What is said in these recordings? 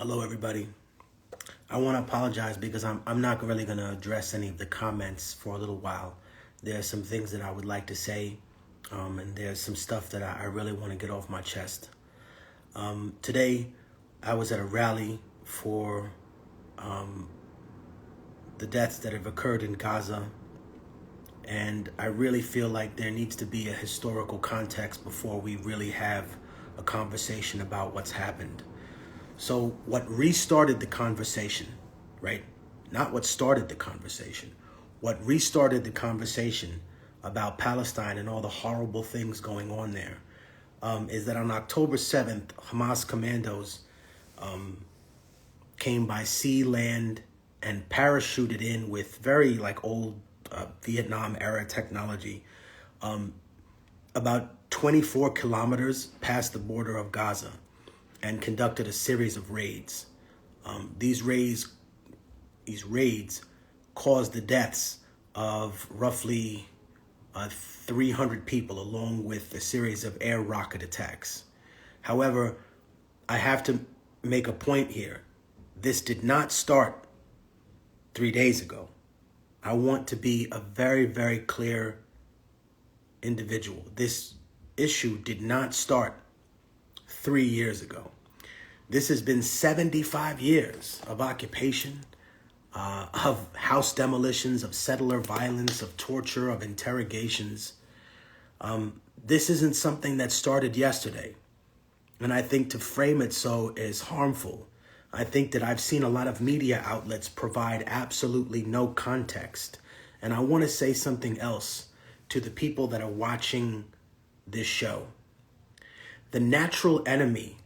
Hello, everybody. I want to apologize because I'm not really going to address any of the comments for a little while. There's some things that I would like to say, and there's some stuff that I really want to get off my chest. Today, I was at a rally for the deaths that have occurred in Gaza, and I really feel like there needs to be a historical context before we really have a conversation about what's happened. So what restarted the conversation, right? Not what started the conversation. What restarted the conversation about Palestine and all the horrible things going on there is that on October 7th, Hamas commandos came by sea, land, and parachuted in with very old Vietnam era technology about 24 kilometers past the border of Gaza, and conducted a series of raids. These raids caused the deaths of roughly 300 people, along with a series of air rocket attacks. However, I have to make a point here. This did not start 3 days ago. I want to be a very, very clear individual. This issue did not start 3 years ago. This has been 75 years of occupation, of house demolitions, of settler violence, of torture, of interrogations. This isn't something that started yesterday. And I think to frame it so is harmful. I think that I've seen a lot of media outlets provide absolutely no context. And I want to say something else to the people that are watching this show. The natural enemy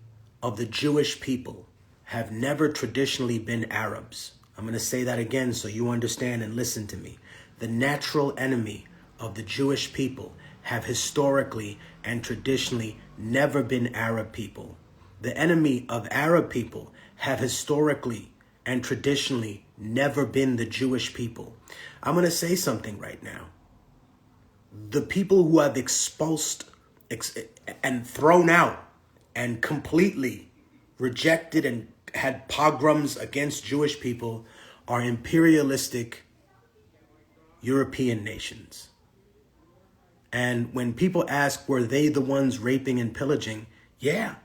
of the Jewish people have never traditionally been Arabs. I'm going to say that again so you understand and listen to me. The natural enemy of the Jewish people have historically and traditionally never been Arab people. The enemy of Arab people have historically and traditionally never been the Jewish people. I'm going to say something right now. The people who have expulsed and thrown out and completely rejected and had pogroms against Jewish people are imperialistic European nations. And when people ask, were they the ones raping and pillaging? Yeah,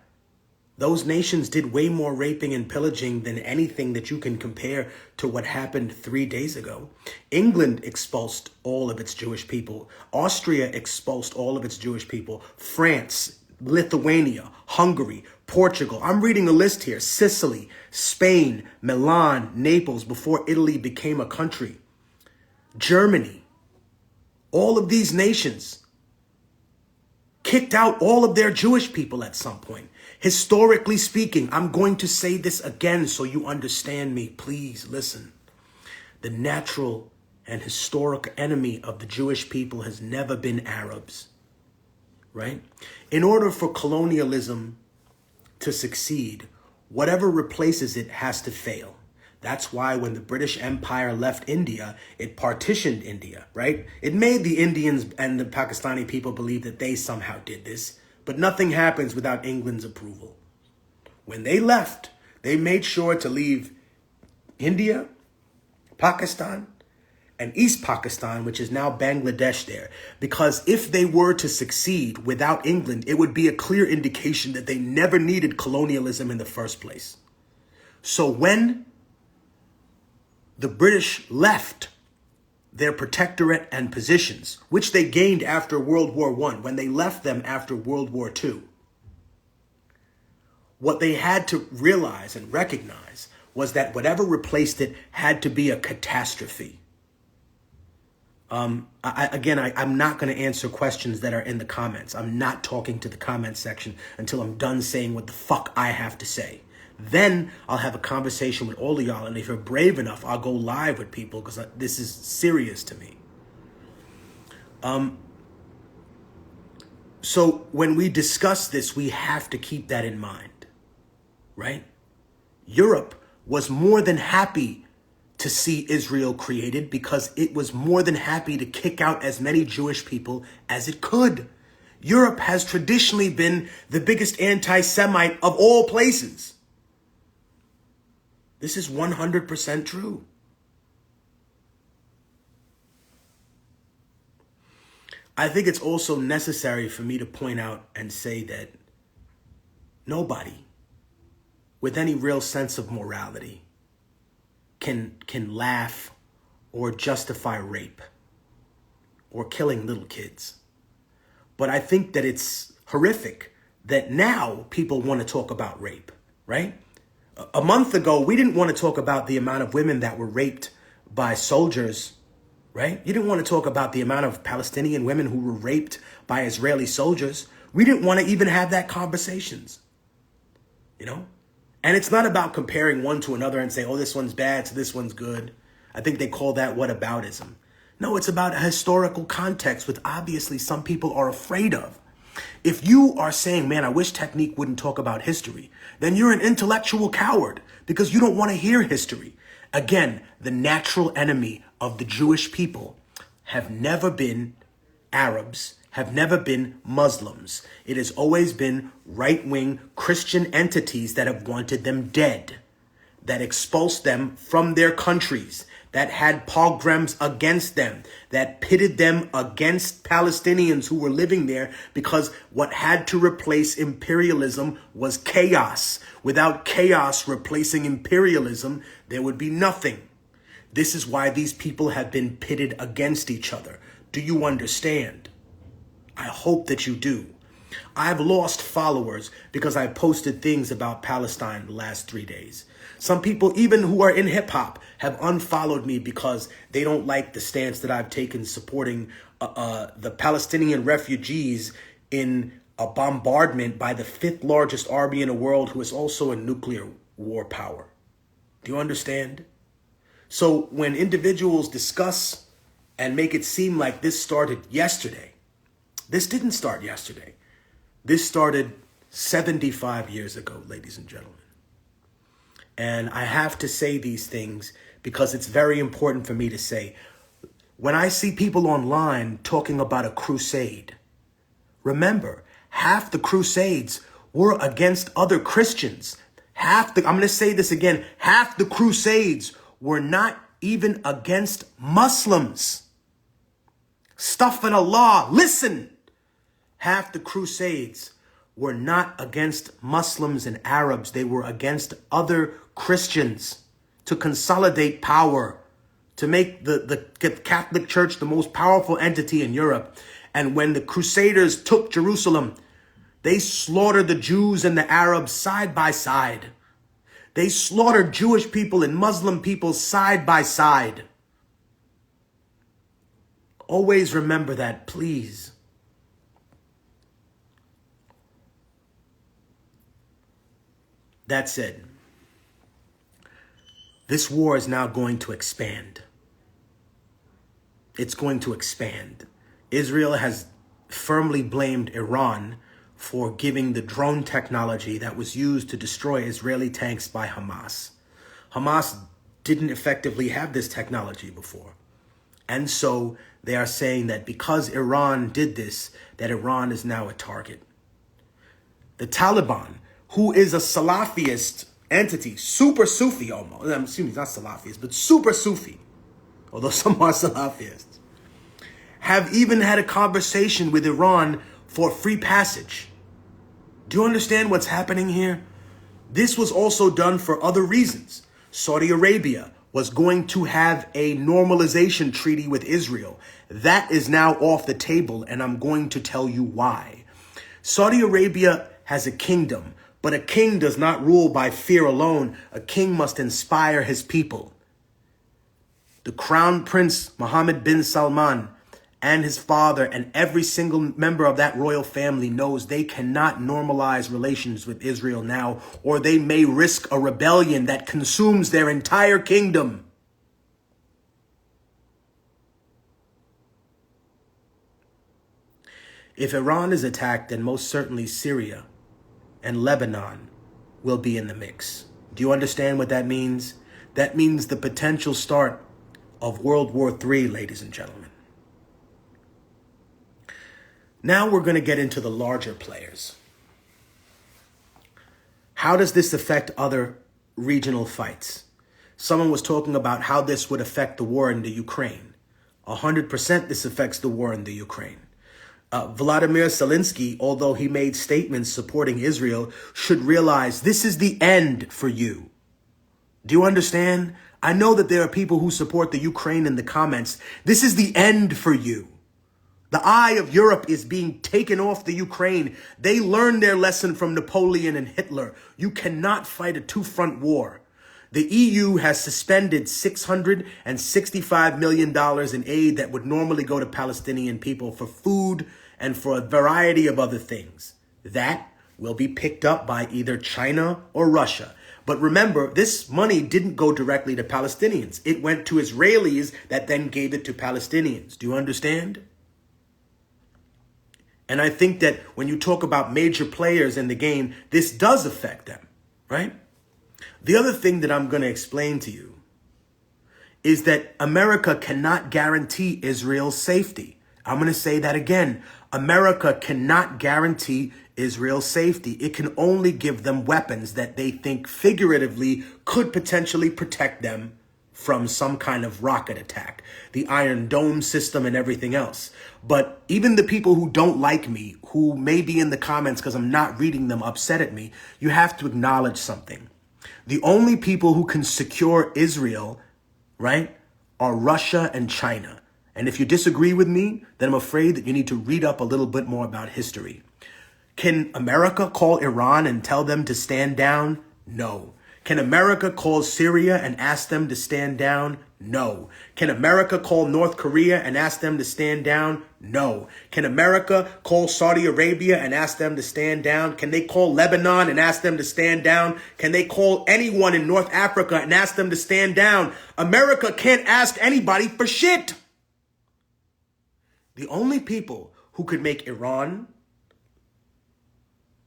those nations did way more raping and pillaging than anything that you can compare to what happened 3 days ago. England expulsed all of its Jewish people. Austria expulsed all of its Jewish people. France, Lithuania, Hungary, Portugal. I'm reading a list here. Sicily, Spain, Milan, Naples, before Italy became a country. Germany. All of these nations kicked out all of their Jewish people at some point. Historically speaking, I'm going to say this again so you understand me. Please listen. The natural and historic enemy of the Jewish people has never been Arabs, right? In order for colonialism to succeed, whatever replaces it has to fail. That's why when the British Empire left India, it partitioned India, right? It made the Indians and the Pakistani people believe that they somehow did this, but nothing happens without England's approval. When they left, they made sure to leave India, Pakistan, and East Pakistan, which is now Bangladesh there, because if they were to succeed without England, it would be a clear indication that they never needed colonialism in the first place. So when the British left their protectorate and positions, which they gained after World War I, when they left them after World War II, what they had to realize and recognize was that whatever replaced it had to be a catastrophe. I'm not going to answer questions that are in the comments. I'm not talking to the comment section until I'm done saying what the fuck I have to say. Then I'll have a conversation with all of y'all. And if you're brave enough, I'll go live with people because this is serious to me. So when we discuss this, we have to keep that in mind, right? Europe was more than happy to see Israel created because it was more than happy to kick out as many Jewish people as it could. Europe has traditionally been the biggest anti-Semite of all places. This is 100% true. I think it's also necessary for me to point out and say that nobody with any real sense of morality can laugh or justify rape or killing little kids. But I think that it's horrific that now people want to talk about rape, right? A month ago, we didn't want to talk about the amount of women that were raped by soldiers, right? You didn't want to talk about the amount of Palestinian women who were raped by Israeli soldiers. We didn't want to even have that conversations, you know? And it's not about comparing one to another and saying, oh, this one's bad, so this one's good. I think they call that whataboutism. No, it's about a historical context, which obviously some people are afraid of. If you are saying, man, I wish Technique wouldn't talk about history, then you're an intellectual coward because you don't want to hear history. Again, the natural enemy of the Jewish people have never been Arabs, have never been Muslims. It has always been right-wing Christian entities that have wanted them dead, that expulsed them from their countries, that had pogroms against them, that pitted them against Palestinians who were living there, because what had to replace imperialism was chaos. Without chaos replacing imperialism, there would be nothing. This is why these people have been pitted against each other. Do you understand? I hope that you do. I've lost followers because I posted things about Palestine the last 3 days. Some people, even who are in hip hop, have unfollowed me because they don't like the stance that I've taken supporting the Palestinian refugees in a bombardment by the 5th largest army in the world, who is also a nuclear war power. Do you understand? So when individuals discuss and make it seem like this started yesterday, this didn't start yesterday. This started 75 years ago, ladies and gentlemen. And I have to say these things because it's very important for me to say. When I see people online talking about a crusade, remember, half the crusades were against other Christians. I'm going to say this again, half the crusades were not even against Muslims. Astaghfirullah, listen. Half the crusades were not against Muslims and Arabs. They were against other Christians to consolidate power, to make the Catholic Church the most powerful entity in Europe. And when the Crusaders took Jerusalem, they slaughtered the Jews and the Arabs side by side. They slaughtered Jewish people and Muslim people side by side. Always remember that, please. That said, this war is now going to expand. It's going to expand. Israel has firmly blamed Iran for giving the drone technology that was used to destroy Israeli tanks by Hamas. Hamas didn't effectively have this technology before. And so they are saying that because Iran did this, that Iran is now a target. The Taliban, who is a Salafist entity, super Sufi almost. I'm assuming he's not Salafist, but super Sufi, although some are Salafists, have even had a conversation with Iran for free passage. Do you understand what's happening here? This was also done for other reasons. Saudi Arabia was going to have a normalization treaty with Israel. That is now off the table, and I'm going to tell you why. Saudi Arabia has a kingdom, but a king does not rule by fear alone. A king must inspire his people. The Crown Prince Mohammed bin Salman and his father and every single member of that royal family knows they cannot normalize relations with Israel now, or they may risk a rebellion that consumes their entire kingdom. If Iran is attacked, then most certainly Syria and Lebanon will be in the mix. Do you understand what that means? That means the potential start of World War III, ladies and gentlemen. Now we're going to get into the larger players. How does this affect other regional fights? someone was talking about how this would affect the war in the Ukraine. 100% this affects the war in the Ukraine. Vladimir Zelensky, although he made statements supporting Israel, should realize this is the end for you. Do you understand? I know that there are people who support the Ukraine in the comments. This is the end for you. The eye of Europe is being taken off the Ukraine. They learned their lesson from Napoleon and Hitler. You cannot fight a two-front war. The EU has suspended $665 million in aid that would normally go to Palestinian people for food and for a variety of other things. That will be picked up by either China or Russia. But remember, this money didn't go directly to Palestinians. It went to Israelis that then gave it to Palestinians. Do you understand? And I think that when you talk about major players in the game, this does affect them, right? The other thing that I'm going to explain to you is that America cannot guarantee Israel's safety. I'm going to say that again. America cannot guarantee Israel's safety. It can only give them weapons that they think figuratively could potentially protect them from some kind of rocket attack, the Iron Dome system and everything else. But even the people who don't like me, who may be in the comments because I'm not reading them, upset at me, you have to acknowledge something. The only people who can secure Israel, right, are Russia and China. And if you disagree with me, then I'm afraid that you need to read up a little bit more about history. Can America call Iran and tell them to stand down? No. Can America call Syria and ask them to stand down? No. Can America call North Korea and ask them to stand down? No. Can America call Saudi Arabia and ask them to stand down? Can they call Lebanon and ask them to stand down? Can they call anyone in North Africa and ask them to stand down? America can't ask anybody for shit. The only people who could make Iran,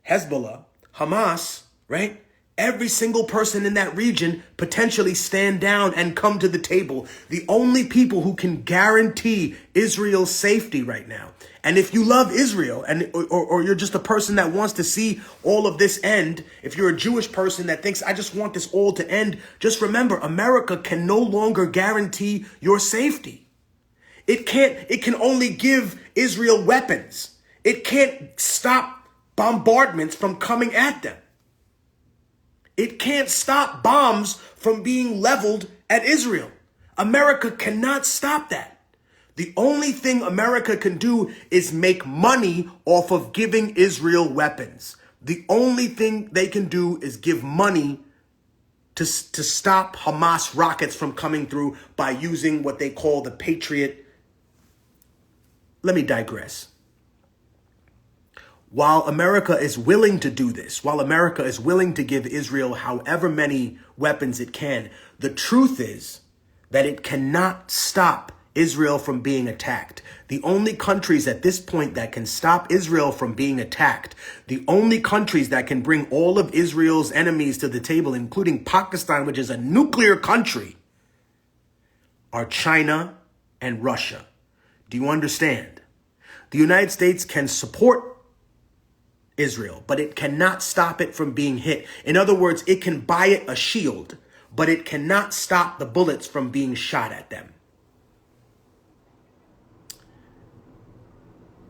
Hezbollah, Hamas, right? Every single person in that region potentially stand down and come to the table. The only people who can guarantee Israel's safety right now. And if you love Israel and or you're just a person that wants to see all of this end, if you're a Jewish person that thinks I just want this all to end, just remember America can no longer guarantee your safety. It can only give Israel weapons. It can't stop bombardments from coming at them. It can't stop bombs from being leveled at Israel. America cannot stop that. The only thing America can do is make money off of giving Israel weapons. The only thing they can do is give money to stop Hamas rockets from coming through by using what they call the Patriot. Let me digress. While America is willing to do this, while America is willing to give Israel however many weapons it can, the truth is that it cannot stop Israel from being attacked. The only countries at this point that can stop Israel from being attacked, the only countries that can bring all of Israel's enemies to the table, including Pakistan, which is a nuclear country, are China and Russia. Do you understand? The United States can support Israel, but it cannot stop it from being hit. In other words, it can buy it a shield, but it cannot stop the bullets from being shot at them.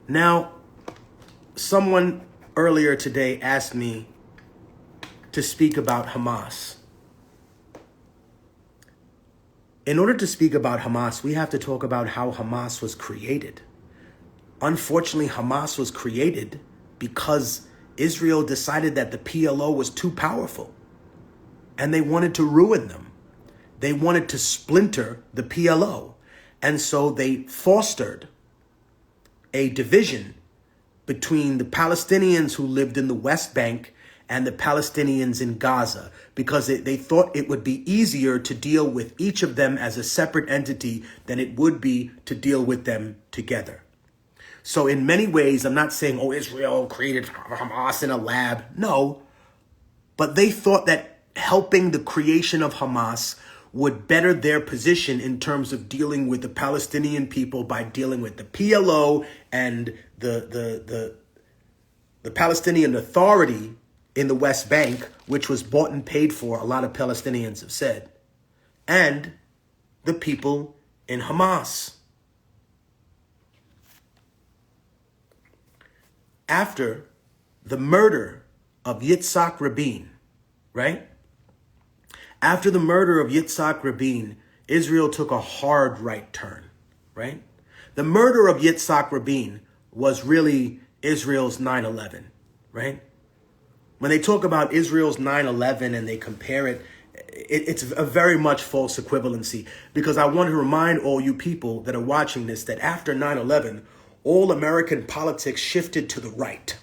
Now, someone earlier today asked me to speak about Hamas. In order to speak about Hamas, we have to talk about how Hamas was created. Unfortunately, Hamas was created because Israel decided that the PLO was too powerful and they wanted to ruin them. They wanted to splinter the PLO. And so they fostered a division between the Palestinians who lived in the West Bank and the Palestinians in Gaza because they thought it would be easier to deal with each of them as a separate entity than it would be to deal with them together. So in many ways, I'm not saying, Israel created Hamas in a lab. No, but they thought that helping the creation of Hamas would better their position in terms of dealing with the Palestinian people by dealing with the PLO and the Palestinian Authority in the West Bank, which was bought and paid for, a lot of Palestinians have said. and the people in Hamas. After the murder of Yitzhak Rabin, right? After the murder of Yitzhak Rabin, Israel took a hard right turn, right? The murder of Yitzhak Rabin was really Israel's 9/11, right? When they talk about Israel's 9/11 and they compare it, it's a very much false equivalency, because I want to remind all you people that are watching this that after 9/11, all American politics shifted to the right.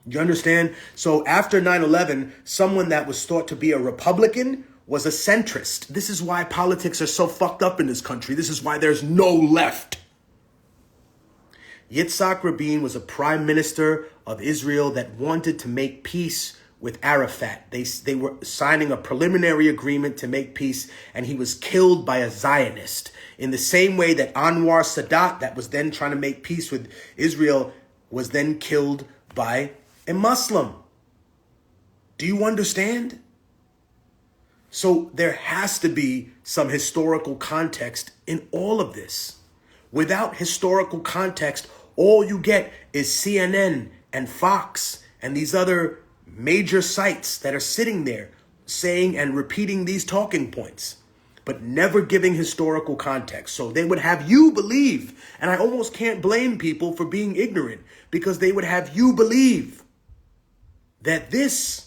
You understand? So after 9/11, someone that was thought to be a Republican was a centrist. This is why politics are so fucked up in this country. This is why there's no left. Yitzhak Rabin was a prime minister of Israel that wanted to make peace with Arafat. They were signing a preliminary agreement to make peace, and he was killed by a Zionist. In the same way that Anwar Sadat, that was then trying to make peace with Israel, was then killed by a Muslim. Do you understand? So there has to be some historical context in all of this. Without historical context, all you get is CNN and Fox and these other major sites that are sitting there saying and repeating these talking points, but never giving historical context. So they would have you believe, and I almost can't blame people for being ignorant, because they would have you believe that this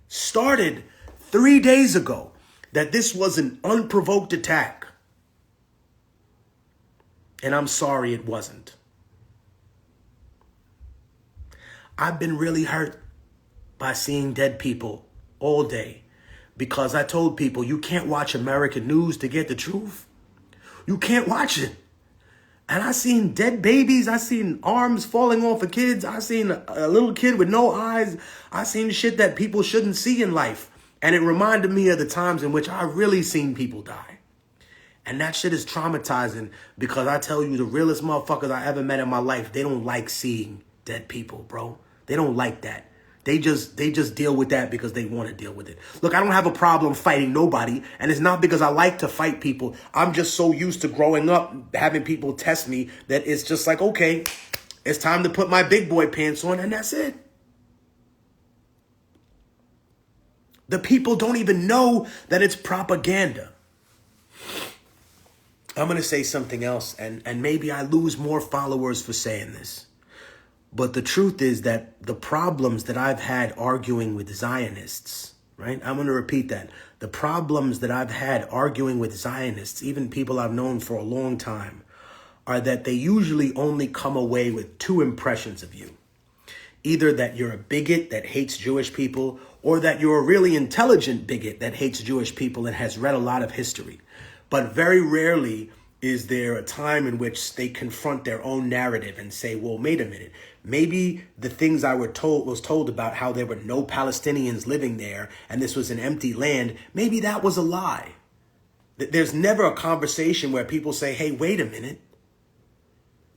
started 3 days ago, that this was an unprovoked attack. And I'm sorry it wasn't. I've been really hurt by seeing dead people all day, because I told people you can't watch American news to get the truth. You can't watch it. And I seen dead babies. I seen arms falling off of kids. I seen a little kid with no eyes. I seen shit that people shouldn't see in life. And it reminded me of the times in which I really seen people die. And that shit is traumatizing, because I tell you, the realest motherfuckers I ever met in my life, they don't like seeing dead people, bro. They don't like that. They just deal with that because they want to deal with it. Look, I don't have a problem fighting nobody, and it's not because I like to fight people. I'm just so used to growing up having people test me that it's just like, okay, it's time to put my big boy pants on, and that's it. The people don't even know that it's propaganda. I'm going to say something else, and maybe I lose more followers for saying this. But the truth is that the problems that I've had arguing with Zionists, right? I'm going to repeat that. The problems that I've had arguing with Zionists, even people I've known for a long time, are that they usually only come away with two impressions of you. Either that you're a bigot that hates Jewish people, or that you're a really intelligent bigot that hates Jewish people and has read a lot of history. But very rarely is there a time in which they confront their own narrative and say, well, wait a minute, maybe the things I was told about how there were no Palestinians living there and this was an empty land, maybe that was a lie. There's never a conversation where people say, hey, wait a minute.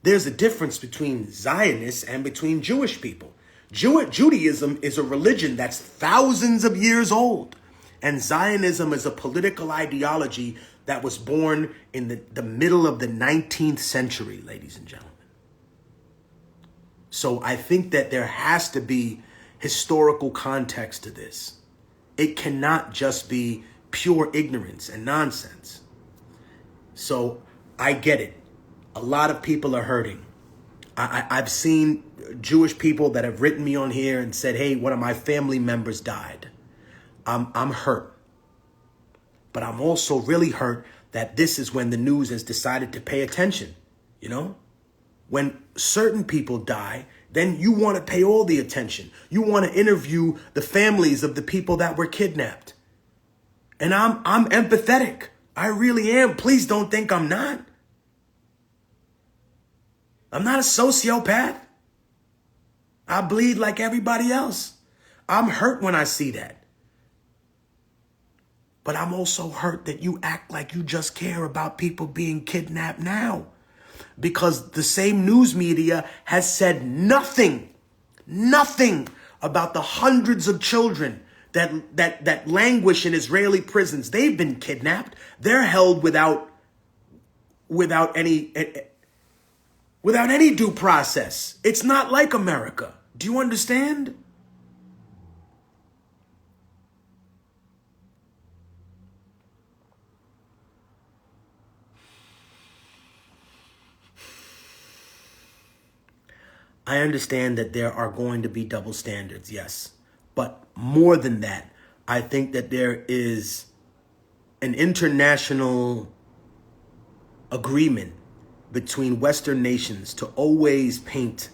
There's a difference between Zionists and between Jewish people. Judaism is a religion that's thousands of years old, and Zionism is a political ideology that was born in the middle of the 19th century, ladies and gentlemen. So I think that there has to be historical context to this. It cannot just be pure ignorance and nonsense. So I get it. A lot of people are hurting. I've seen Jewish people that have written me on here and said, hey, one of my family members died. I'm hurt. But I'm also really hurt that this is when the news has decided to pay attention. You know, when certain people die, then you want to pay all the attention. You want to interview the families of the people that were kidnapped. And I'm empathetic. I really am. Please don't think I'm not. I'm not a sociopath. I bleed like everybody else. I'm hurt when I see that. But I'm also hurt that you act like you just care about people being kidnapped now. Because the same news media has said nothing about the hundreds of children that languish in Israeli prisons, they've been kidnapped. They're held without any due process. It's not like America. Do you understand? I understand that there are going to be double standards, yes. But more than that, I think that there is an international agreement between Western nations to always paint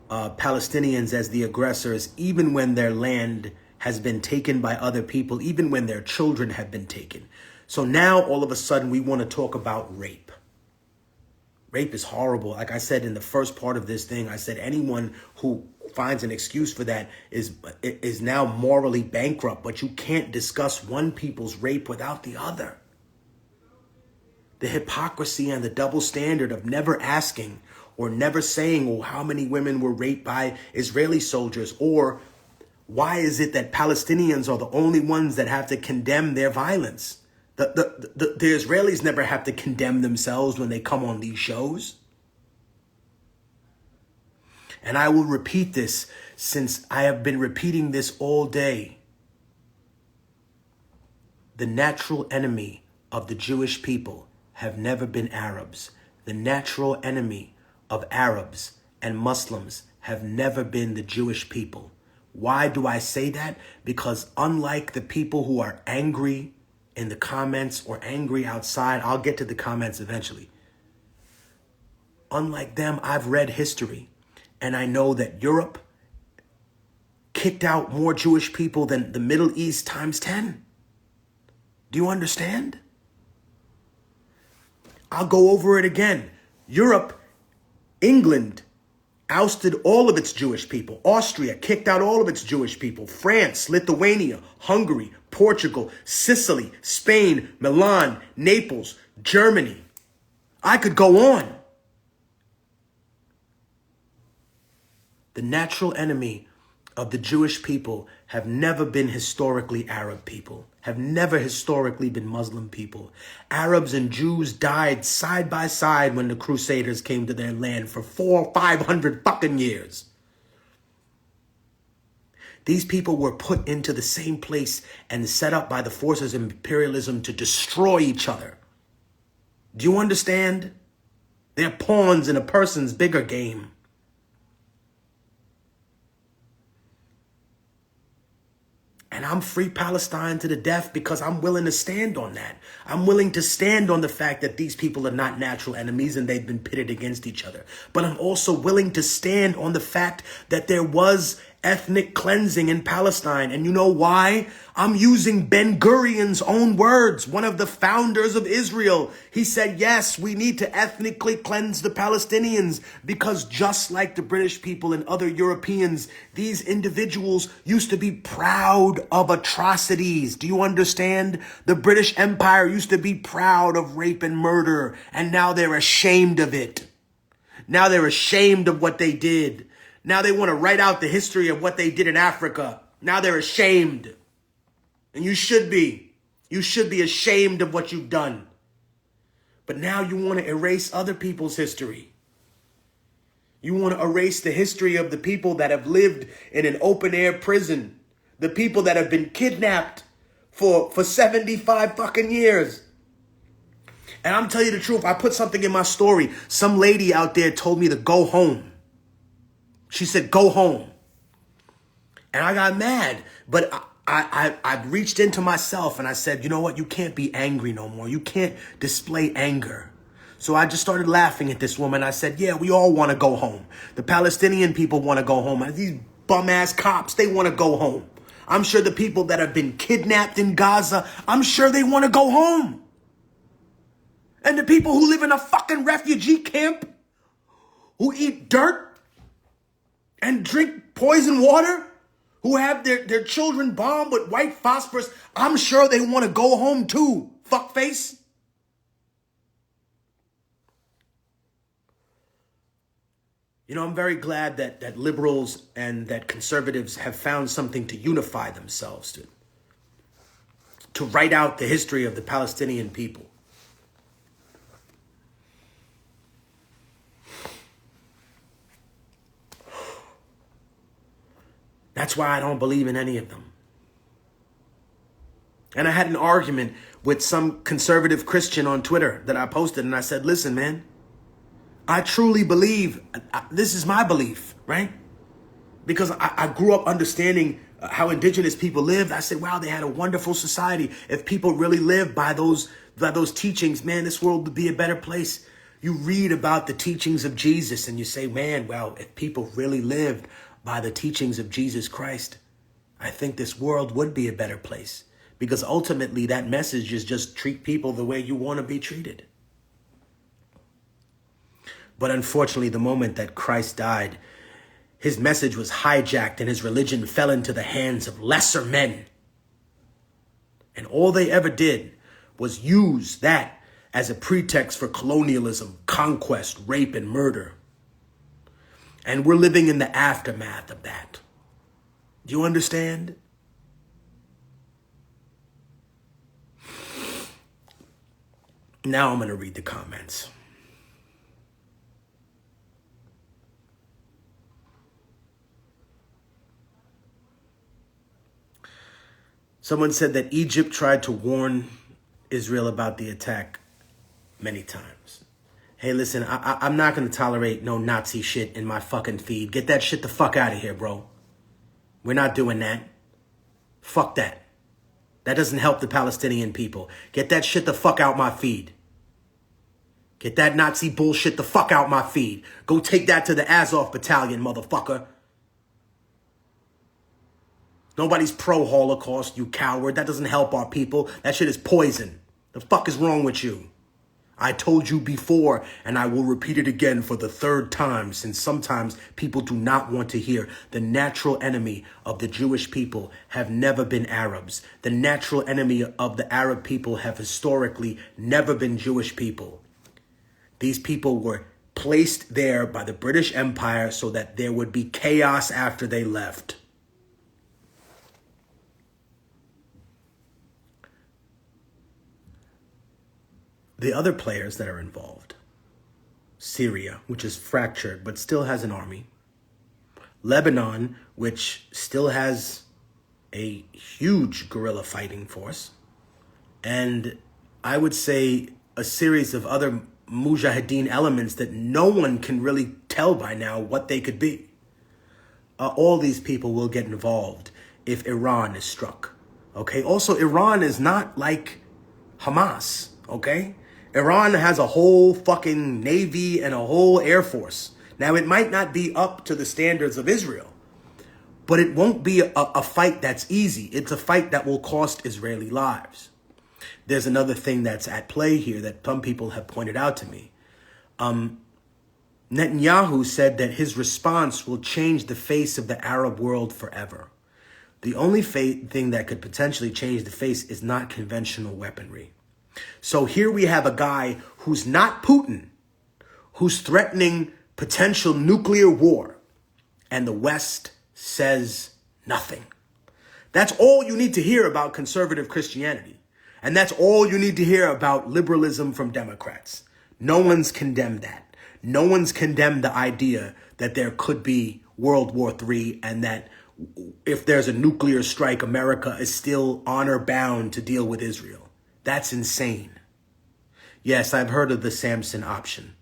Palestinians as the aggressors, even when their land has been taken by other people, even when their children have been taken. So now all of a sudden we want to talk about rape. Rape is horrible. Like I said in the first part of this thing, I said anyone who finds an excuse for that is now morally bankrupt. But you can't discuss one people's rape without the other. The hypocrisy and the double standard of never asking or never saying, well, how many women were raped by Israeli soldiers? Or why is it that Palestinians are the only ones that have to condemn their violence? The Israelis never have to condemn themselves when they come on these shows. And I will repeat this since I have been repeating this all day. The natural enemy of the Jewish people have never been Arabs. The natural enemy of Arabs and Muslims have never been the Jewish people. Why do I say that? Because unlike the people who are angry in the comments or angry outside, I'll get to the comments eventually. Unlike them, I've read history, and I know that Europe kicked out more Jewish people than the Middle East times 10. Do you understand? I'll go over it again. Europe, England, ousted all of its Jewish people. Austria kicked out all of its Jewish people. France, Lithuania, Hungary, Portugal, Sicily, Spain, Milan, Naples, Germany. I could go on. The natural enemy of the Jewish people have never been historically Arab people, have never historically been Muslim people. Arabs and Jews died side by side when the Crusaders came to their land for 400-500 fucking years. These people were put into the same place and set up by the forces of imperialism to destroy each other. Do you understand? They're pawns in a person's bigger game. And I'm free Palestine to the death because I'm willing to stand on that. I'm willing to stand on the fact that these people are not natural enemies and they've been pitted against each other. But I'm also willing to stand on the fact that there was ethnic cleansing in Palestine. And you know why? I'm using Ben-Gurion's own words, one of the founders of Israel. He said, yes, we need to ethnically cleanse the Palestinians because just like the British people and other Europeans, these individuals used to be proud of atrocities. Do you understand? The British Empire used to be proud of rape and murder, and now they're ashamed of it. Now they're ashamed of what they did. Now they want to write out the history of what they did in Africa. Now they're ashamed. And you should be. You should be ashamed of what you've done. But now you want to erase other people's history. You want to erase the history of the people that have lived in an open-air prison. The people that have been kidnapped for 75 fucking years. And I'm telling you the truth. I put something in my story. Some lady out there told me to go home. She said, go home. And I got mad. But I reached into myself and I said, you know what? You can't be angry no more. You can't display anger. So I just started laughing at this woman. I said, yeah, we all want to go home. The Palestinian people want to go home. These bum-ass cops, they want to go home. I'm sure the people that have been kidnapped in Gaza, I'm sure they want to go home. And the people who live in a fucking refugee camp, who eat dirt, and drink poison water, who have their children bombed with white phosphorus, I'm sure they want to go home too, fuckface. I'm very glad that liberals and that conservatives have found something to unify themselves to write out the history of the Palestinian people. That's why I don't believe in any of them. And I had an argument with some conservative Christian on Twitter that I posted, and I said, listen, man, I truly believe, this is my belief, right? Because I grew up understanding how indigenous people lived. I said, wow, they had a wonderful society. If people really lived by those teachings, man, this world would be a better place. You read about the teachings of Jesus and you say, man, well, if people really lived by the teachings of Jesus Christ, I think this world would be a better place. Because ultimately that message is just treat people the way you want to be treated. But unfortunately, the moment that Christ died, his message was hijacked and his religion fell into the hands of lesser men. And all they ever did was use that as a pretext for colonialism, conquest, rape, and murder. And we're living in the aftermath of that. Do you understand? Now I'm going to read the comments. Someone said that Egypt tried to warn Israel about the attack many times. Hey, listen, I'm not going to tolerate no Nazi shit in my fucking feed. Get that shit the fuck out of here, bro. We're not doing that. Fuck that. That doesn't help the Palestinian people. Get that shit the fuck out my feed. Get that Nazi bullshit the fuck out my feed. Go take that to the Azov battalion, motherfucker. Nobody's pro-Holocaust, you coward. That doesn't help our people. That shit is poison. The fuck is wrong with you? I told you before, and I will repeat it again for the third time, since sometimes people do not want to hear. The natural enemy of the Jewish people have never been Arabs. The natural enemy of the Arab people have historically never been Jewish people. These people were placed there by the British Empire so that there would be chaos after they left. The other players that are involved, Syria, which is fractured but still has an army, Lebanon, which still has a huge guerrilla fighting force, and I would say a series of other mujahideen elements that no one can really tell by now what they could be. All these people will get involved if Iran is struck. Okay. Also, Iran is not like Hamas. Okay. Iran has a whole fucking navy and a whole air force. Now, it might not be up to the standards of Israel, but it won't be a fight that's easy. It's a fight that will cost Israeli lives. There's another thing that's at play here that some people have pointed out to me. Netanyahu said that his response will change the face of the Arab world forever. The only thing that could potentially change the face is not conventional weaponry. So here we have a guy who's not Putin, who's threatening potential nuclear war, and the West says nothing. That's all you need to hear about conservative Christianity. And that's all you need to hear about liberalism from Democrats. No one's condemned that. No one's condemned the idea that there could be World War III and that if there's a nuclear strike, America is still honor bound to deal with Israel. That's insane. Yes, I've heard of the Samson option.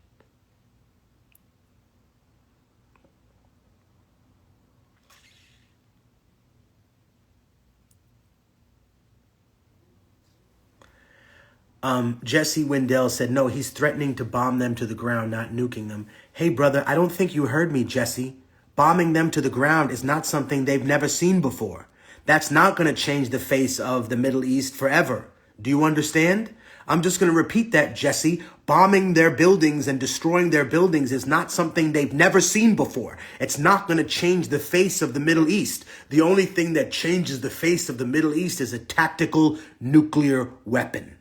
Jesse Wendell said, no, he's threatening to bomb them to the ground, not nuking them. Hey, brother, I don't think you heard me, Jesse. Bombing them to the ground is not something they've never seen before. That's not going to change the face of the Middle East forever. Do you understand? I'm just going to repeat that, Jesse. Bombing their buildings and destroying their buildings is not something they've never seen before. It's not going to change the face of the Middle East. The only thing that changes the face of the Middle East is a tactical nuclear weapon.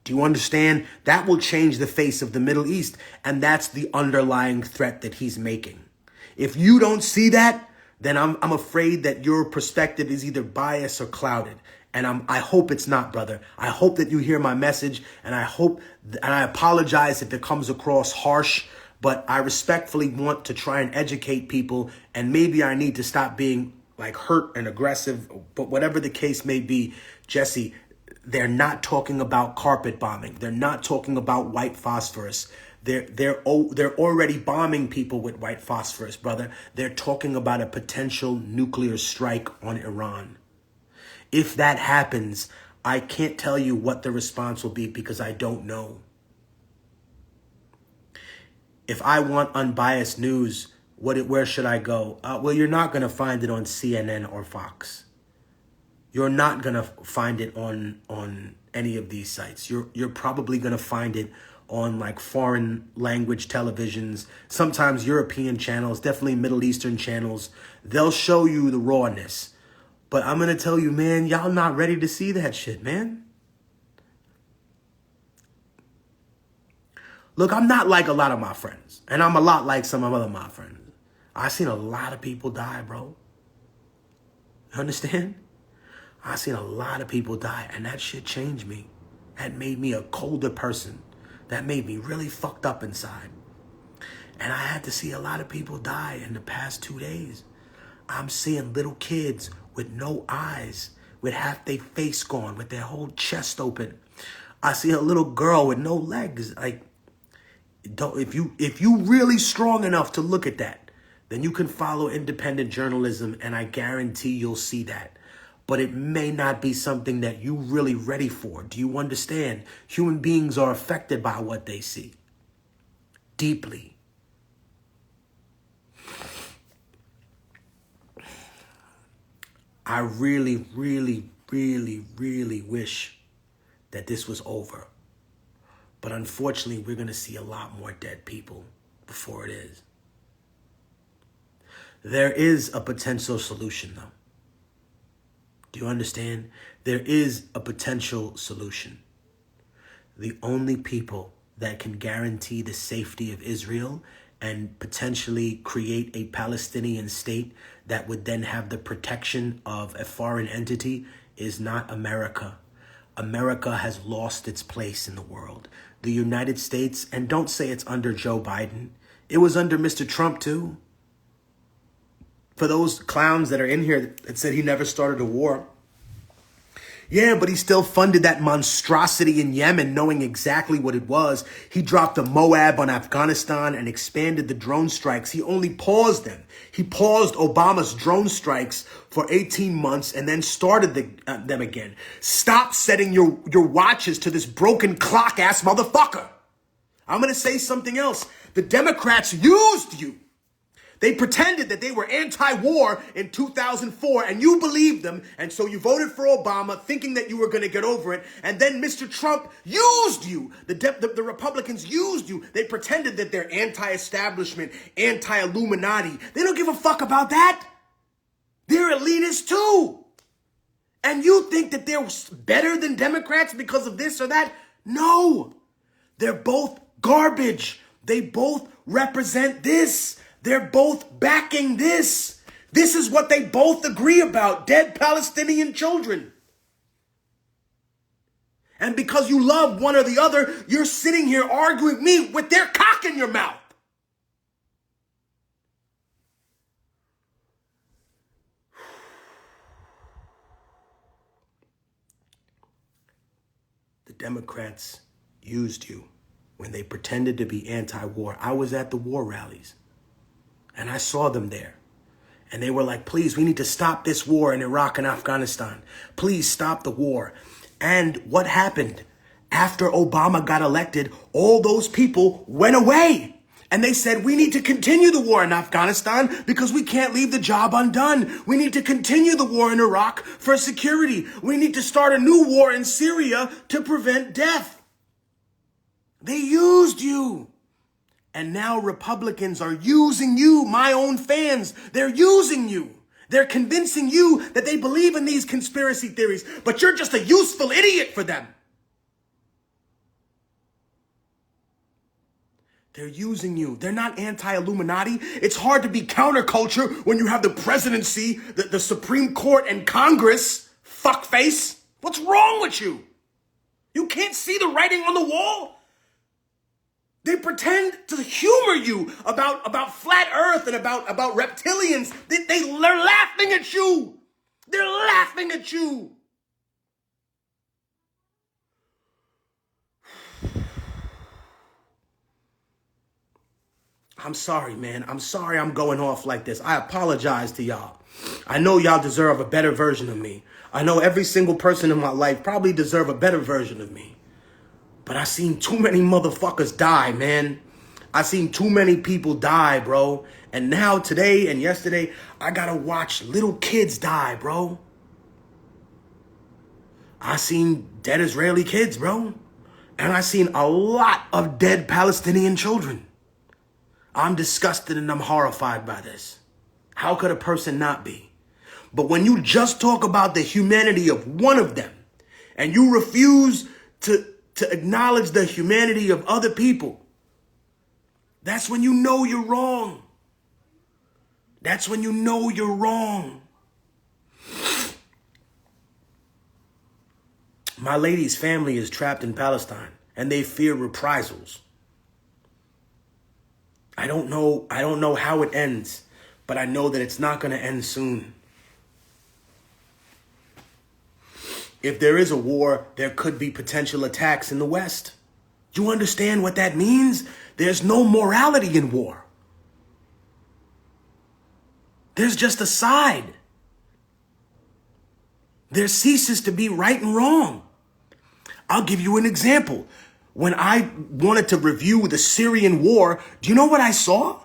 Do you understand? That will change the face of the Middle East, and that's the underlying threat that he's making. If you don't see that, then I'm afraid that your perspective is either biased or clouded. And I hope it's not, brother. I hope that you hear my message, and I apologize if it comes across harsh, but I respectfully want to try and educate people, and maybe I need to stop being like hurt and aggressive, but whatever the case may be, Jesse, they're not talking about carpet bombing. They're not talking about white phosphorus. They're already bombing people with white phosphorus, brother. They're talking about a potential nuclear strike on Iran. If that happens, I can't tell you what the response will be because I don't know. If I want unbiased news, where should I go? Well, you're not going to find it on CNN or Fox. You're not going to find it on any of these sites. You're probably going to find it on like foreign language televisions, sometimes European channels, definitely Middle Eastern channels. They'll show you the rawness. But I'm going to tell you, man, y'all not ready to see that shit, man. Look, I'm not like a lot of my friends, and I'm a lot like some of my friends. I've seen a lot of people die, bro. You understand? I've seen a lot of people die, and that shit changed me. That made me a colder person. That made me really fucked up inside. And I had to see a lot of people die in the past 2 days. I'm seeing little kids with no eyes, with half their face gone, with their whole chest open. I see a little girl with no legs. Like, if you really strong enough to look at that, then you can follow independent journalism, and I guarantee you'll see that. But it may not be something that you're really ready for. Do you understand? Human beings are affected by what they see. Deeply. I really, really, really, really wish that this was over. But unfortunately, we're going to see a lot more dead people before it is. There is a potential solution, though. Do you understand? There is a potential solution. The only people that can guarantee the safety of Israel and potentially create a Palestinian state that would then have the protection of a foreign entity is not America. America has lost its place in the world. The United States, and don't say it's under Joe Biden, it was under Mr. Trump too. For those clowns that are in here that said he never started a war. Yeah, but he still funded that monstrosity in Yemen, knowing exactly what it was. He dropped a Moab on Afghanistan and expanded the drone strikes. He only paused them. He paused Obama's drone strikes for 18 months and then started them again. Stop setting your watches to this broken clock-ass motherfucker. I'm going to say something else. The Democrats used you. They pretended that they were anti-war in 2004, and you believed them, and so you voted for Obama thinking that you were going to get over it, and then Mr. Trump used you. The Republicans used you. They pretended that they're anti-establishment, anti-Illuminati. They don't give a fuck about that. They're elitists too. And you think that they're better than Democrats because of this or that? No. They're both garbage. They both represent this. They're both backing this. This is what they both agree about. Dead Palestinian children. And because you love one or the other, you're sitting here arguing with me with their cock in your mouth. The Democrats used you when they pretended to be anti-war. I was at the war rallies. And I saw them there. And they were like, please, we need to stop this war in Iraq and Afghanistan. Please stop the war. And what happened? After Obama got elected, all those people went away. And they said, we need to continue the war in Afghanistan because we can't leave the job undone. We need to continue the war in Iraq for security. We need to start a new war in Syria to prevent death. They used you. And now Republicans are using you, my own fans. They're using you. They're convincing you that they believe in these conspiracy theories, but you're just a useful idiot for them. They're using you. They're not anti-Illuminati. It's hard to be counterculture when you have the presidency, the Supreme Court, and Congress. Fuckface. What's wrong with you? You can't see the writing on the wall? They pretend to humor you about flat earth and about reptilians. They're laughing at you. They're laughing at you. I'm sorry, man. I'm sorry I'm going off like this. I apologize to y'all. I know y'all deserve a better version of me. I know every single person in my life probably deserve a better version of me. But I seen too many motherfuckers die, man. I seen too many people die, bro. And now today and yesterday, I gotta watch little kids die, bro. I seen dead Israeli kids, bro. And I seen a lot of dead Palestinian children. I'm disgusted and I'm horrified by this. How could a person not be? But when you just talk about the humanity of one of them, and you refuse to acknowledge the humanity of other people, that's when you know you're wrong. That's when you know you're wrong. My lady's family is trapped in Palestine, and they fear reprisals. I don't know how it ends, but I know that it's not going to end soon. If there is a war, there could be potential attacks in the West. You understand what that means? There's no morality in war. There's just a side. There ceases to be right and wrong. I'll give you an example. When I wanted to review the Syrian war, do you know what I saw?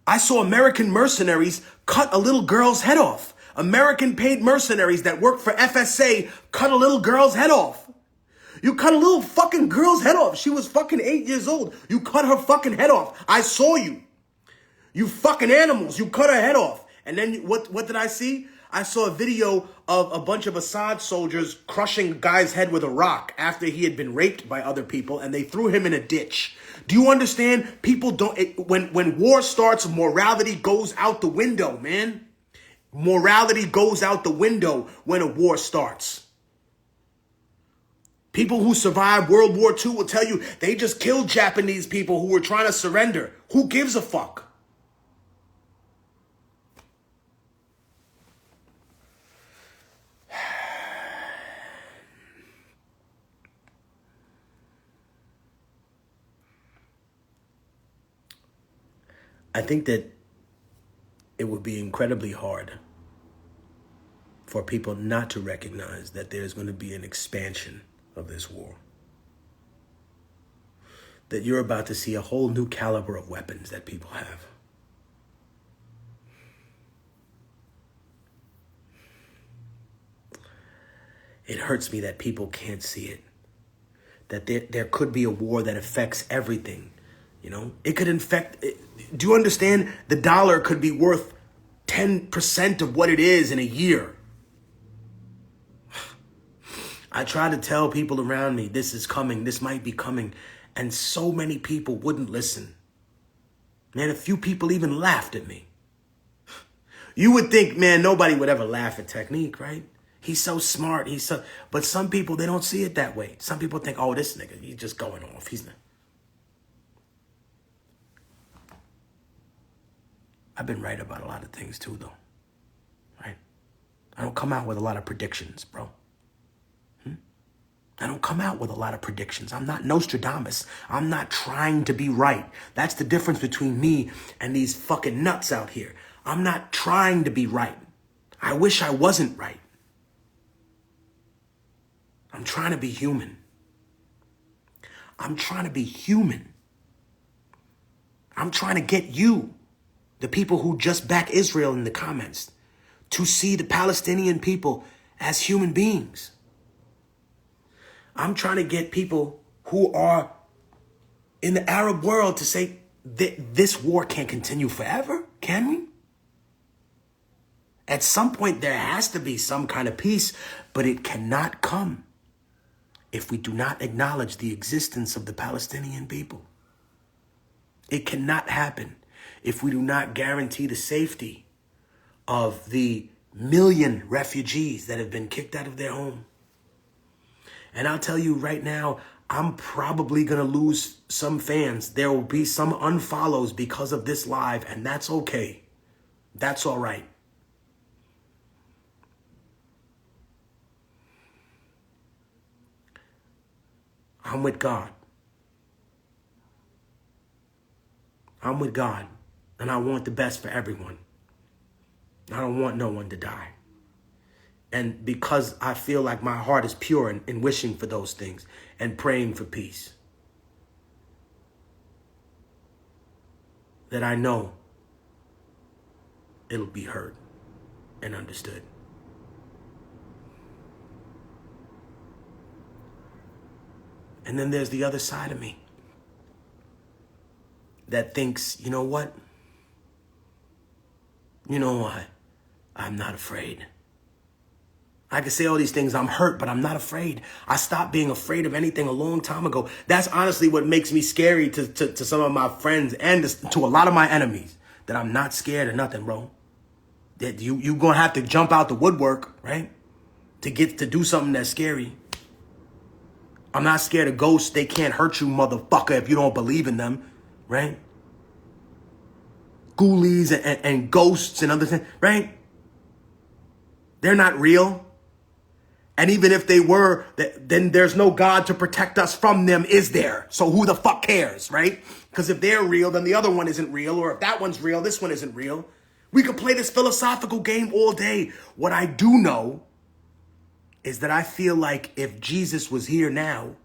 I saw American mercenaries cut a little girl's head off. American paid mercenaries that work for FSA cut a little girl's head off. You cut a little fucking girl's head off. She was fucking 8 years old. You cut her fucking head off. I saw you. You fucking animals. You cut her head off. And then what did I see? I saw a video of a bunch of Assad soldiers crushing a guy's head with a rock after he had been raped by other people, and they threw him in a ditch. Do you understand? People don't... When war starts, morality goes out the window, man. Morality goes out the window when a war starts. People who survived World War II will tell you they just killed Japanese people who were trying to surrender. Who gives a fuck? I think that it would be incredibly hard for people not to recognize that there's going to be an expansion of this war. That you're about to see a whole new caliber of weapons that people have. It hurts me that people can't see it. That there could be a war that affects everything. You know, it could infect. Do you understand? The dollar could be worth 10% of what it is in a year. I try to tell people around me, this is coming, this might be coming. And so many people wouldn't listen. Man, a few people even laughed at me. You would think, man, nobody would ever laugh at Technique, right? He's so smart. But some people, they don't see it that way. Some people think, oh, this nigga, he's just going off. He's not. I've been right about a lot of things too, though. Right? I don't come out with a lot of predictions, bro. I don't come out with a lot of predictions. I'm not Nostradamus. I'm not trying to be right. That's the difference between me and these fucking nuts out here. I'm not trying to be right. I wish I wasn't right. I'm trying to be human. I'm trying to be human. I'm trying to get you, the people who just back Israel in the comments, to see the Palestinian people as human beings. I'm trying to get people who are in the Arab world to say that this war can't continue forever, can we? At some point, there has to be some kind of peace, but it cannot come if we do not acknowledge the existence of the Palestinian people. It cannot happen if we do not guarantee the safety of the million refugees that have been kicked out of their home. And I'll tell you right now, I'm probably going to lose some fans. There will be some unfollows because of this live, and that's okay. That's all right. I'm with God. I'm with God, and I want the best for everyone. I don't want no one to die. And because I feel like my heart is pure in wishing for those things and praying for peace, that I know it'll be heard and understood. And then there's the other side of me that thinks, you know what? You know what? I'm not afraid. I can say all these things. I'm hurt, but I'm not afraid. I stopped being afraid of anything a long time ago. That's honestly what makes me scary to some of my friends and to a lot of my enemies, that I'm not scared of nothing, bro. That you gonna have to jump out the woodwork, right? To do something that's scary. I'm not scared of ghosts. They can't hurt you, motherfucker, if you don't believe in them, right? Ghoulies and ghosts and other things, right? They're not real. And even if they were, then there's no God to protect us from them, is there? So who the fuck cares, right? Because if they're real, then the other one isn't real. Or if that one's real, this one isn't real. We could play this philosophical game all day. What I do know is that I feel like if Jesus was here now,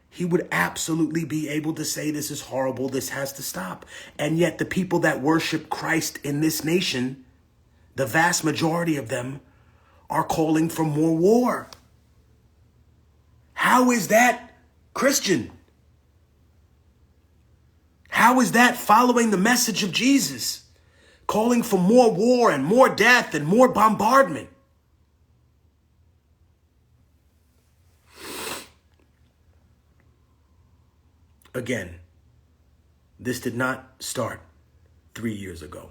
he would absolutely be able to say, this is horrible, this has to stop. And yet the people that worship Christ in this nation, the vast majority of them, are calling for more war. How is that Christian? How is that following the message of Jesus? Calling for more war and more death and more bombardment. Again, this did not start 3 years ago.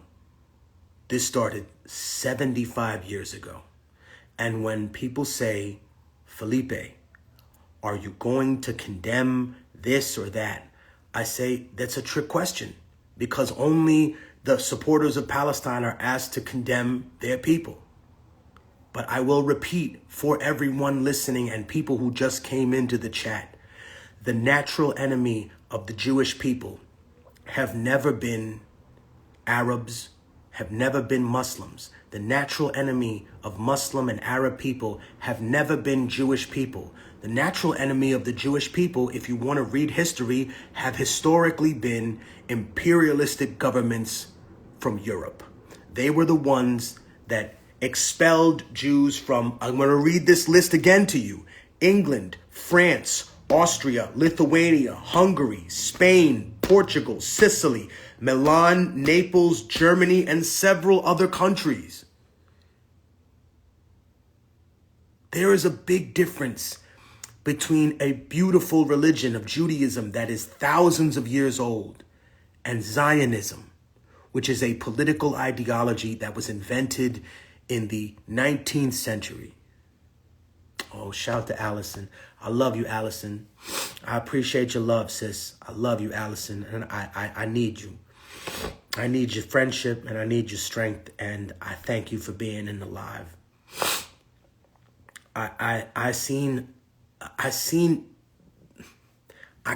This started 75 years ago. And when people say, Felipe, are you going to condemn this or that? I say that's a trick question, because only the supporters of Palestine are asked to condemn their people. But I will repeat for everyone listening and people who just came into the chat, the natural enemy of the Jewish people have never been Arabs, have never been Muslims. The natural enemy of Muslim and Arab people have never been Jewish people. The natural enemy of the Jewish people, if you want to read history, have historically been imperialistic governments from Europe. They were the ones that expelled Jews from, I'm going to read this list again to you, England, France, Austria, Lithuania, Hungary, Spain, Portugal, Sicily, Milan, Naples, Germany, and several other countries. There is a big difference between a beautiful religion of Judaism that is thousands of years old and Zionism, which is a political ideology that was invented in the 19th century. Oh, shout to Allison. I love you, Allison. I appreciate your love, sis. I love you, Allison, and I need you. I need your friendship and I need your strength, and I thank you for being in the live. I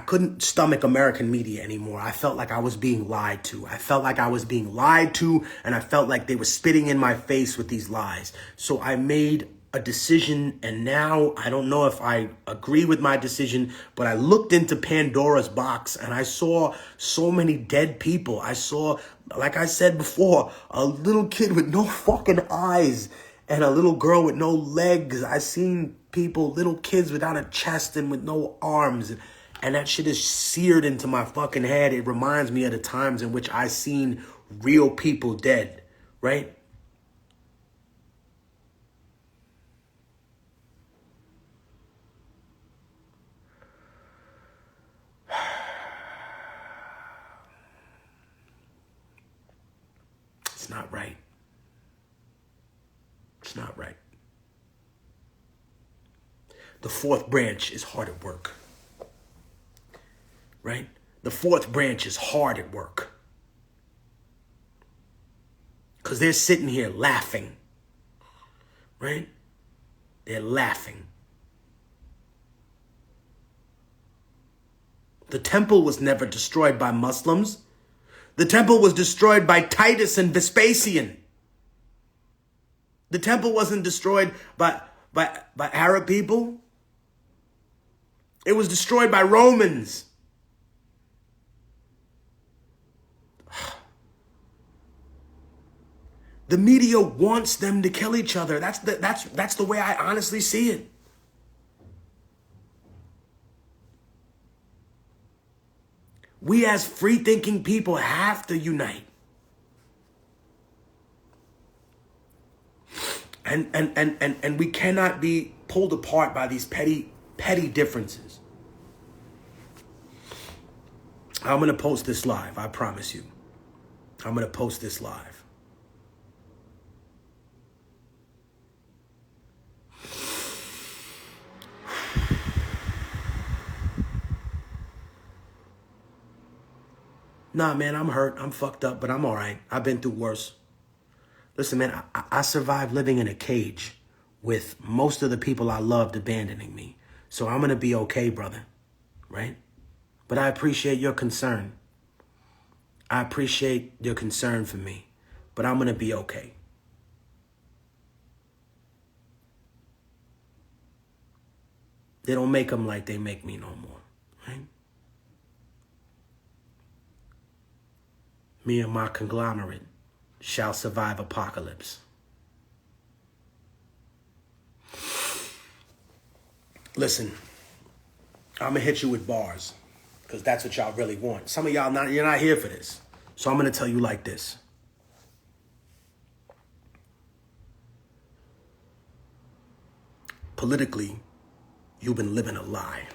couldn't stomach American media anymore. I felt like I was being lied to. I felt like I was being lied to, and I felt like they were spitting in my face with these lies. So I made a decision, and now I don't know if I agree with my decision, but I looked into Pandora's box and I saw so many dead people. I saw, like I said before, a little kid with no fucking eyes and a little girl with no legs. I seen people, little kids without a chest and with no arms. And that shit is seared into my fucking head. It reminds me of the times in which I seen real people dead, right? It's not right. It's not right. The fourth branch is hard at work. Right? The fourth branch is hard at work. Because they're sitting here laughing. Right? They're laughing. The temple was never destroyed by Muslims. The temple was destroyed by Titus and Vespasian. The temple wasn't destroyed by Arab people. It was destroyed by Romans. The media wants them to kill each other. That's the way I honestly see it. We as free-thinking people have to unite. And we cannot be pulled apart by these petty differences. I'm going to post this live, I promise you. I'm going to post this live. Nah, man, I'm hurt. I'm fucked up, but I'm all right. I've been through worse. Listen, man, I survived living in a cage with most of the people I loved abandoning me. So I'm going to be okay, brother. Right? But I appreciate your concern. I appreciate your concern for me. But I'm going to be okay. They don't make them like they make me no more. Right? Me and my conglomerate shall survive apocalypse. Listen, I'm going to hit you with bars because that's what y'all really want. Some of y'all, you're not here for this. So I'm going to tell you like this. Politically, you've been living a lie.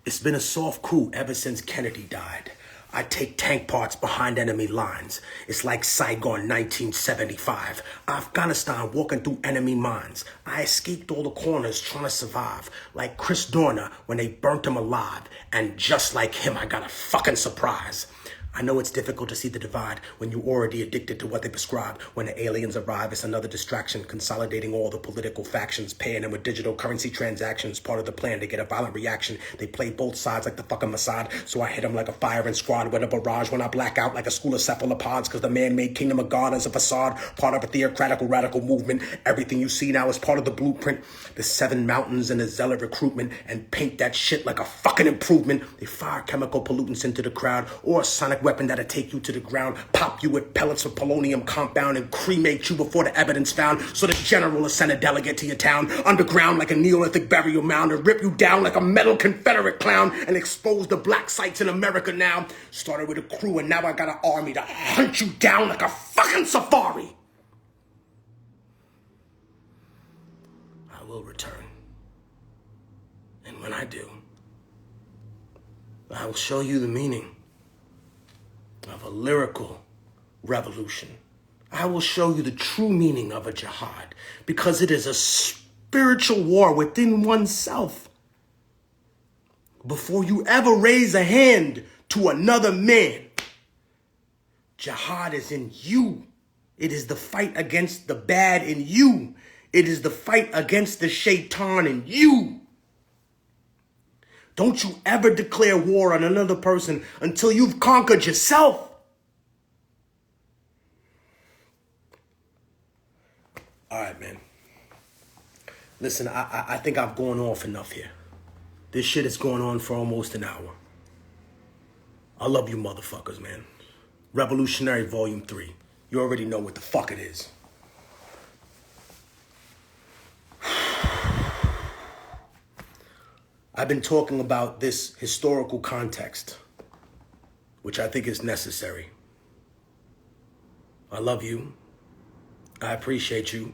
It's been a soft coup ever since Kennedy died. I take tank parts behind enemy lines. It's like Saigon 1975. Afghanistan walking through enemy mines. I escaped all the corners trying to survive. Like Chris Dorner when they burnt him alive. And just like him, I got a fucking surprise. I know it's difficult to see the divide when you're already addicted to what they prescribe. When the aliens arrive, it's another distraction, consolidating all the political factions, paying them with digital currency transactions, part of the plan to get a violent reaction. They play both sides like the fucking Mossad, so I hit them like a firing squad with a barrage when I black out like a school of cephalopods, because the man-made kingdom of God is a facade, part of a theocratical radical movement. Everything you see now is part of the blueprint. The 7 mountains and the zealot recruitment, and paint that shit like a fucking improvement. They fire chemical pollutants into the crowd, or a sonic weapon that'll take you to the ground, pop you with pellets of polonium compound, and cremate you before the evidence found, so the general will send a delegate to your town, underground like a Neolithic burial mound, and rip you down like a metal Confederate clown, and expose the black sites in America now. Started with a crew, and now I got an army to hunt you down like a fucking safari. I will return. And when I do, I will show you the meaning of a lyrical revolution. I will show you the true meaning of a jihad, because it is a spiritual war within oneself. Before you ever raise a hand to another man, jihad is in you. It is the fight against the bad in you. It is the fight against the shaitan in you. Don't you ever declare war on another person until you've conquered yourself. All right, man. Listen, I think I've gone off enough here. This shit is going on for almost an hour. I love you motherfuckers, man. Revolutionary Volume 3. You already know what the fuck it is. I've been talking about this historical context, which I think is necessary. I love you. I appreciate you.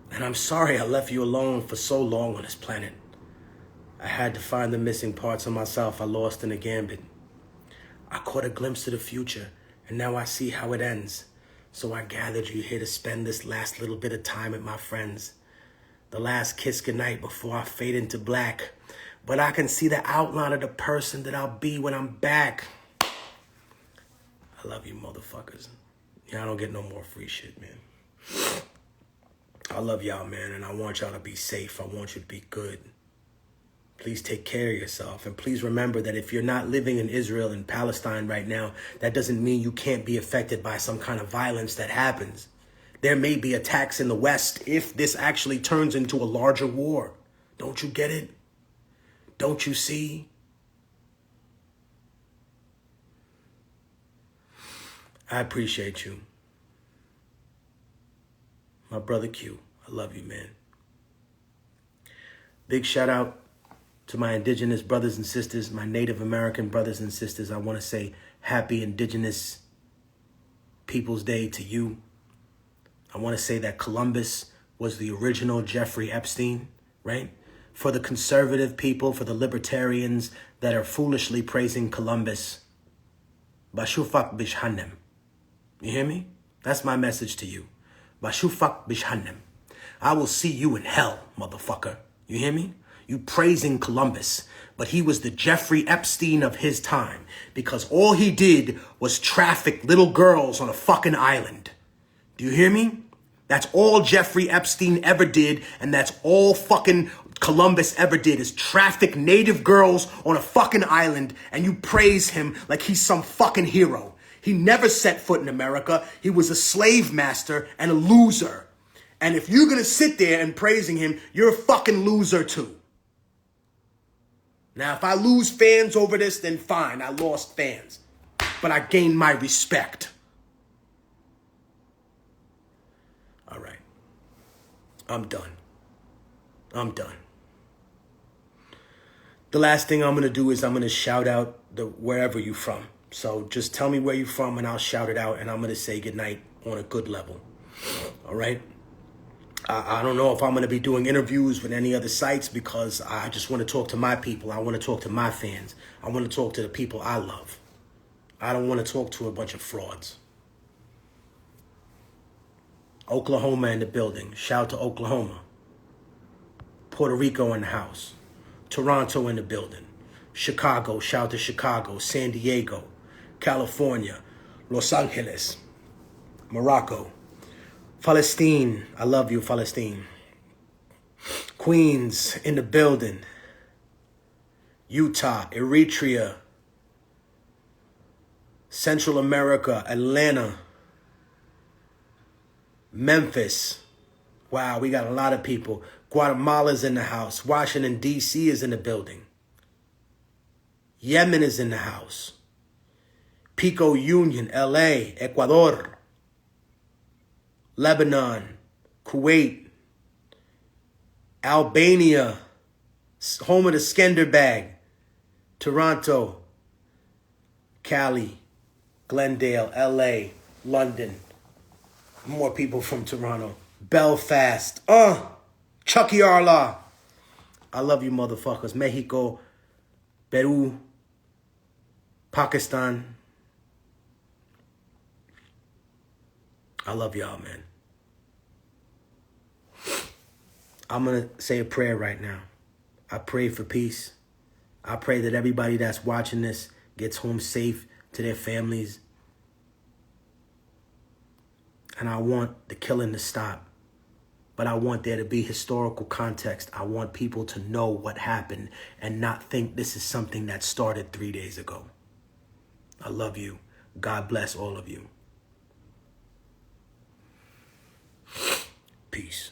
And I'm sorry I left you alone for so long on this planet. I had to find the missing parts of myself I lost in the gambit. I caught caught a glimpse of the future, and now I see how it ends. So I gathered you here to spend this last little bit of time with my friends. The last kiss goodnight before I fade into black. But I can see the outline of the person that I'll be when I'm back. I love you, motherfuckers. Y'all don't get no more free shit, man. I love y'all, man, and I want y'all to be safe. I want you to be good. Please take care of yourself. And please remember that if you're not living in Israel and Palestine right now, that doesn't mean you can't be affected by some kind of violence that happens. There may be attacks in the West if this actually turns into a larger war. Don't you get it? Don't you see? I appreciate you. My brother Q, I love you, man. Big shout out to my indigenous brothers and sisters, my Native American brothers and sisters. I want to say happy Indigenous Peoples Day to you. I want to say that Columbus was the original Jeffrey Epstein, right? For the conservative people, for the libertarians that are foolishly praising Columbus, Bashufak Bishhanem. You hear me? That's my message to you. Bashufak Bishhanem. I will see you in hell, motherfucker. You hear me? You praising Columbus, but he was the Jeffrey Epstein of his time because all he did was traffic little girls on a fucking island. Do you hear me? That's all Jeffrey Epstein ever did, and that's all fucking Columbus ever did is traffic native girls on a fucking island, and you praise him like he's some fucking hero. He never set foot in America. He was a slave master and a loser. And if you're going to sit there and praising him, you're a fucking loser too. Now, if I lose fans over this, then fine, I lost fans. But I gained my respect. All right. I'm done. I'm done. The last thing I'm going to do is I'm going to shout out wherever you're from. So just tell me where you're from and I'll shout it out and I'm going to say goodnight on a good level. All right? I don't know if I'm going to be doing interviews with any other sites because I just want to talk to my people. I want to talk to my fans. I want to talk to the people I love. I don't want to talk to a bunch of frauds. Oklahoma in the building. Shout to Oklahoma. Puerto Rico in the house. Toronto in the building. Chicago. Shout to Chicago. San Diego. California. Los Angeles. Morocco. Palestine, I love you, Palestine. Queens in the building. Utah, Eritrea, Central America, Atlanta, Memphis. Wow, we got a lot of people. Guatemala's in the house. Washington, D.C. is in the building. Yemen is in the house. Pico Union, L.A., Ecuador. Lebanon, Kuwait, Albania, home of the Skender Bag, Toronto, Cali, Glendale, LA, London. More people from Toronto. Belfast, Chucky Arla. I love you motherfuckers. Mexico, Peru, Pakistan. I love y'all, man. I'm going to say a prayer right now. I pray for peace. I pray that everybody that's watching this gets home safe to their families. And I want the killing to stop. But I want there to be historical context. I want people to know what happened and not think this is something that started 3 days ago. I love you. God bless all of you. Peace.